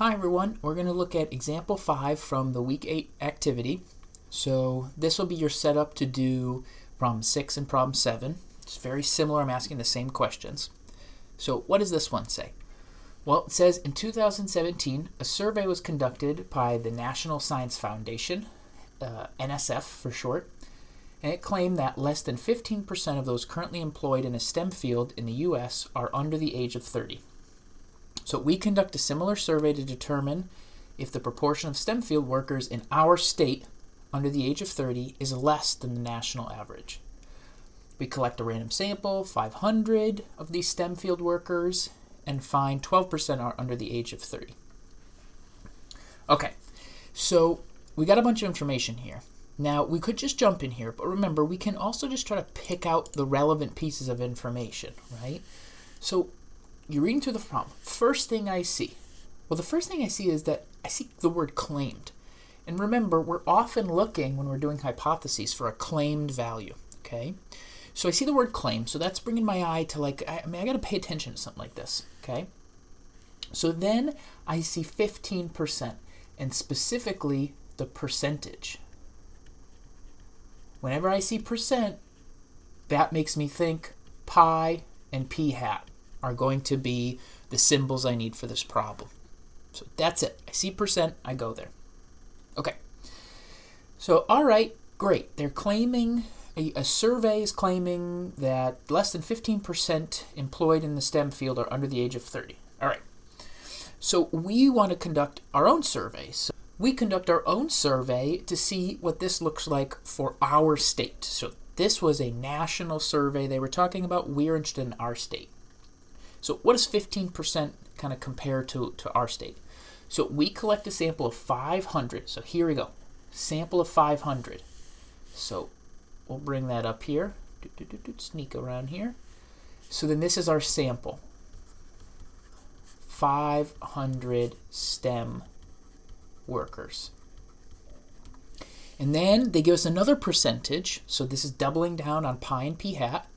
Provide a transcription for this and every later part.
Hi everyone, we're going to look at example 5 from the week 8 activity. So this will be your setup to do problem 6 and problem 7. It's very similar, I'm asking the same questions. So what does this one say? Well, it says in 2017 a survey was conducted by the National Science Foundation, NSF for short, and it claimed that less than 15% of those currently employed in a STEM field in the US are under the age of 30. So we conduct a similar survey to determine if the proportion of STEM field workers in our state under the age of 30 is less than the national average. We collect a random sample, 500 of these STEM field workers, and find 12% are under the age of 30. Okay, so we got a bunch of information here. Now, we could just jump in here, but remember, we can also just try to pick out the relevant pieces of information, right? So you're reading through the problem. First thing I see. Well, the first thing I see is that I see the word claimed. And remember, we're often looking when we're doing hypotheses for a claimed value, okay? So I see the word claim, so that's bringing my eye to I got to pay attention to something like this, okay? So then I see 15%, and specifically the percentage. Whenever I see percent, that makes me think pi and p hat are going to be the symbols I need for this problem. So that's it. I see percent, I go there. Okay. So, all right, great. They're claiming, a survey is claiming that less than 15% employed in the STEM field are under the age of 30. All right. So we want to conduct our own survey. So we conduct our own survey to see what this looks like for our state. So this was a national survey they were talking about. We're interested in our state. So what does 15% kind of compare to our state? So we collect a sample of 500. So here we go. Sample of 500. So we'll bring that up here. Sneak around here. So then this is our sample. 500 STEM workers. And then they give us another percentage. So this is doubling down on pi and p hat.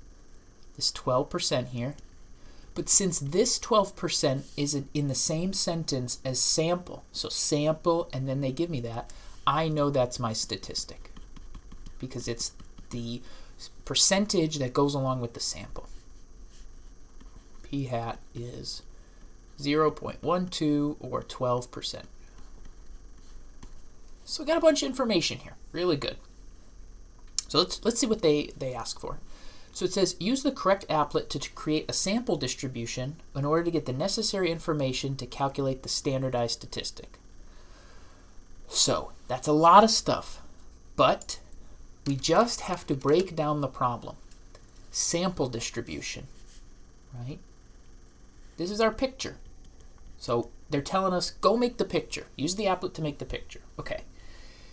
This 12% here. But since this 12% is in the same sentence as sample, so sample and then they give me that, I know that's my statistic because it's the percentage that goes along with the sample. P hat is 0.12 or 12%. So we got a bunch of information here. Really good. So let's see what they ask for. So it says, use the correct applet to create a sample distribution in order to get the necessary information to calculate the standardized statistic. So that's a lot of stuff, but we just have to break down the problem. Sample distribution, right? This is our picture. So they're telling us, go make the picture. Use the applet to make the picture. Okay,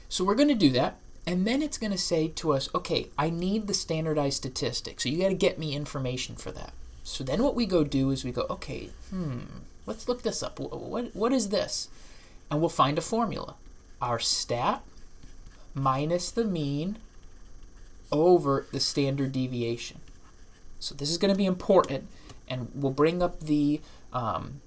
so we're going to do that. And then it's going to say to us, okay, I need the standardized statistic. So you got to get me information for that. So then what we go do is we go, okay, let's look this up. What is this? And we'll find a formula. Our stat minus the mean over the standard deviation. So this is going to be important, and we'll bring up the applet.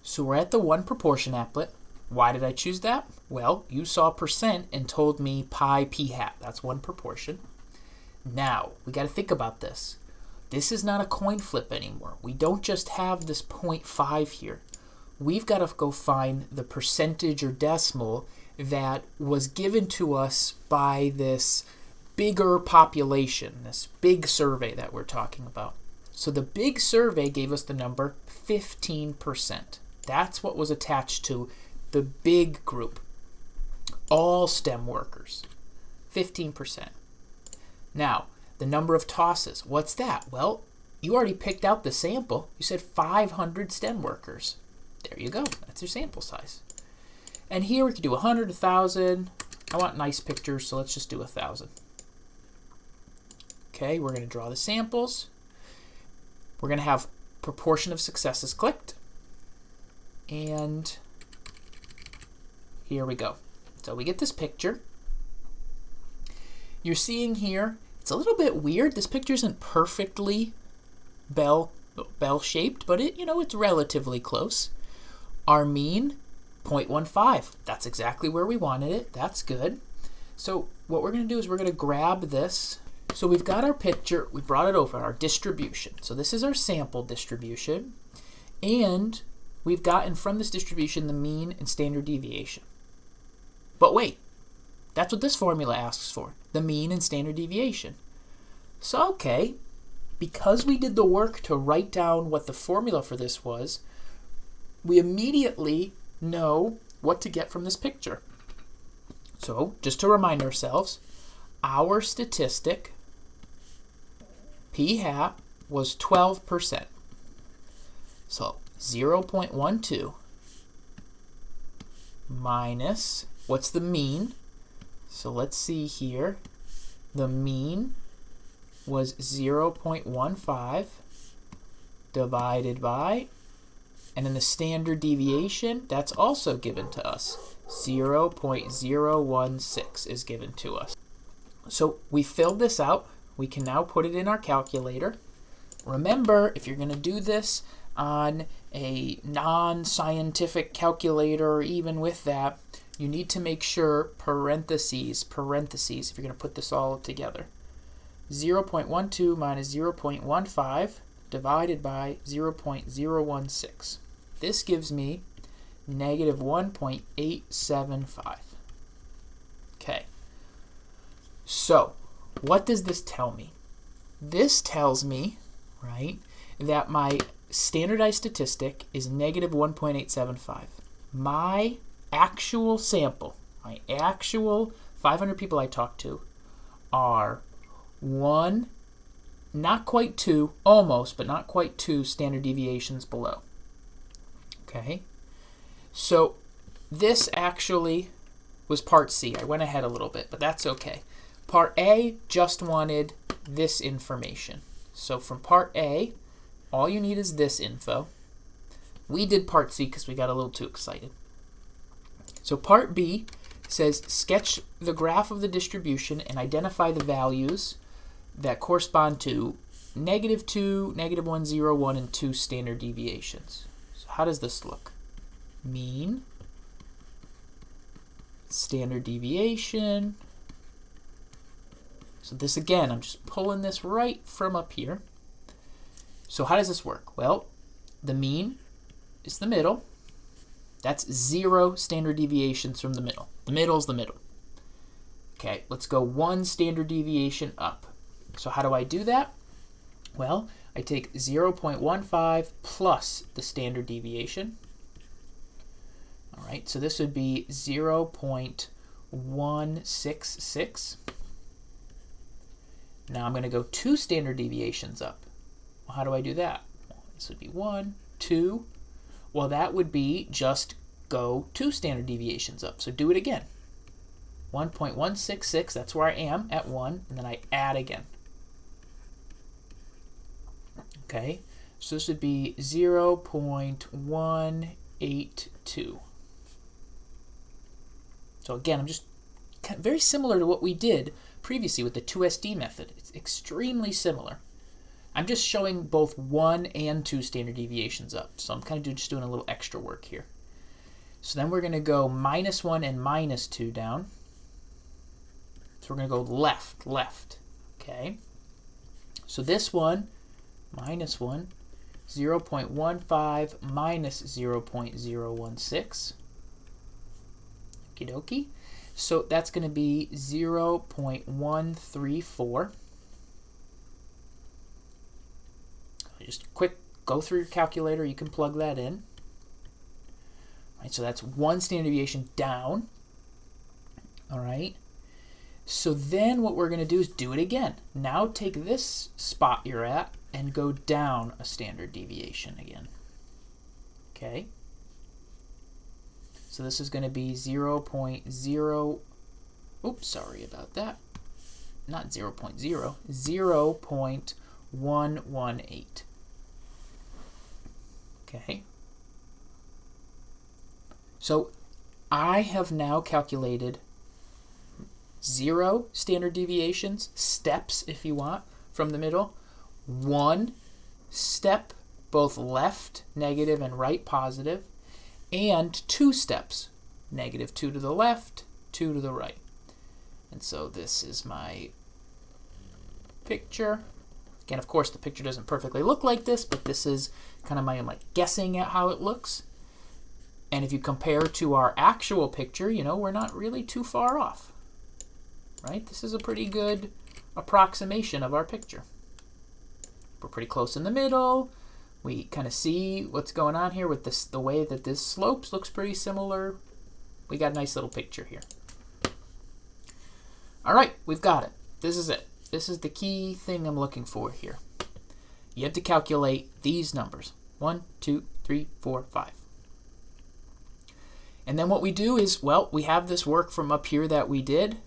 So we're at the one proportion applet. Why did I choose that? Well, you saw percent and told me pi p hat. That's one proportion. Now, we got to think about this. This is not a coin flip anymore. We don't just have this 0.5 here. We've got to go find the percentage or decimal that was given to us by this bigger population, this big survey that we're talking about. So the big survey gave us the number 15%. That's what was attached to the big group, all STEM workers, 15%. Now, the number of tosses, what's that? Well, you already picked out the sample. You said 500 STEM workers. There you go. That's your sample size. And here we could do 100, 1,000. I want nice pictures, so let's just do 1,000. Okay, we're going to draw the samples. We're going to have proportion of successes clicked. And here we go. So we get this picture. You're seeing here, it's a little bit weird. This picture isn't perfectly bell bell-shaped, but it's relatively close. Our mean, 0.15. That's exactly where we wanted it. That's good. So what we're going to do is we're going to grab this. So we've got our picture. We brought it over, our distribution. So this is our sample distribution. And we've gotten from this distribution the mean and standard deviation. But wait, that's what this formula asks for, the mean and standard deviation. So okay, because we did the work to write down what the formula for this was, we immediately know what to get from this picture. So just to remind ourselves, our statistic, p hat, was 12%. So 0.12 minus, what's the mean? So let's see here. The mean was 0.15 divided by, and then the standard deviation, that's also given to us. 0.016 is given to us. So we filled this out. We can now put it in our calculator. Remember, if you're going to do this on a non-scientific calculator, or even with that, you need to make sure parentheses, if you're going to put this all together. 0.12 minus 0.15 divided by 0.016. This gives me negative 1.875. Okay. So, what does this tell me? This tells me, right, that my standardized statistic is negative 1.875. My actual sample, my actual 500 people I talked to are 1, not quite 2, almost, but not quite 2 standard deviations below. Okay, so this actually was part C. I went ahead a little bit, but that's okay. Part A just wanted this information. So from part A, all you need is this info. We did part C because we got a little too excited. So part B says sketch the graph of the distribution and identify the values that correspond to -2, -101, and 2 standard deviations. So how does this look? Mean, standard deviation. So this again, I'm just pulling this right from up here. So how does this work? Well, the mean is the middle. That's 0 standard deviations from the middle. The middle's the middle. Okay, let's go 1 standard deviation up. So how do I do that? Well, I take 0.15 plus the standard deviation. All right, so this would be 0.166. Now I'm going to go 2 standard deviations up. Well, how do I do that? Well, this would be 1, 2. Well, that would be just go 2 standard deviations up. So do it again. 1.166, that's where I am at 1, and then I add again. Okay, so this would be 0.182. So again, I'm just very similar to what we did previously with the 2SD method. It's extremely similar. I'm just showing both 1 and 2 standard deviations up. So I'm kind of just doing a little extra work here. So then we're going to go -1 and -2 down. So we're going to go left, left. Okay. So this one, -1, 0.15 minus 0.016. Okie dokie. So that's going to be 0.134. Just quick go through your calculator. You can plug that in. All right, so that's 1 standard deviation down. All right. So then what we're going to do is do it again. Now take this spot you're at and go down a standard deviation again. Okay. So this is going to be 0.0, oops, sorry about that. Not 0.0, 0.118. Okay. So I have now calculated 0 standard deviations, steps if you want, from the middle, 1 step both left negative and right positive, and 2 steps, negative 2 to the left, 2 to the right. And so this is my picture. Again, of course, the picture doesn't perfectly look like this, but this is kind of my guessing at how it looks. And if you compare to our actual picture, you know, we're not really too far off, right? This is a pretty good approximation of our picture. We're pretty close in the middle. We kind of see what's going on here with this, the way that this slopes looks pretty similar. We got a nice little picture here. All right, we've got it. This is it. This is the key thing I'm looking for here. You have to calculate these numbers. 1, 2, 3, 4, 5. And then what we do is, well, we have this work from up here that we did.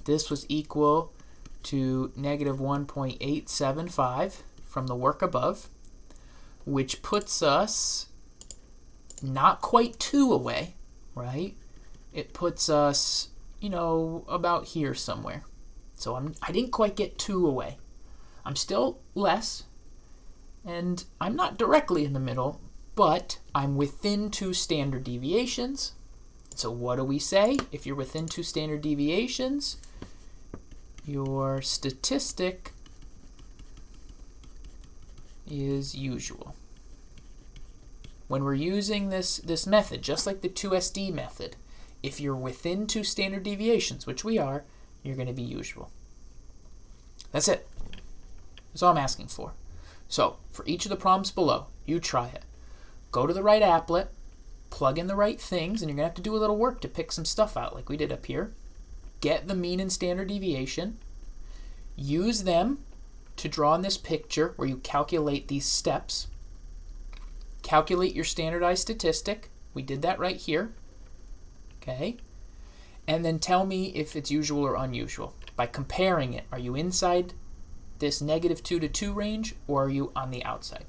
This was equal to negative 1.875 from the work above, which puts us not quite 2 away, right? It puts us, you know, about here somewhere. So I didn't quite get 2 away. I'm still less, and I'm not directly in the middle, but I'm within 2 standard deviations. So what do we say? If you're within 2 standard deviations, your statistic is usual. When we're using this method, just like the 2SD method, if you're within 2 standard deviations, which we are, you're going to be usual. That's it. That's all I'm asking for. So for each of the problems below, you try it. Go to the right applet, plug in the right things, and you're going to have to do a little work to pick some stuff out like we did up here. Get the mean and standard deviation. Use them to draw in this picture where you calculate these steps. Calculate your standardized statistic. We did that right here. Okay. And then tell me if it's usual or unusual. By comparing it, are you inside this negative 2 to 2 range, or are you on the outside?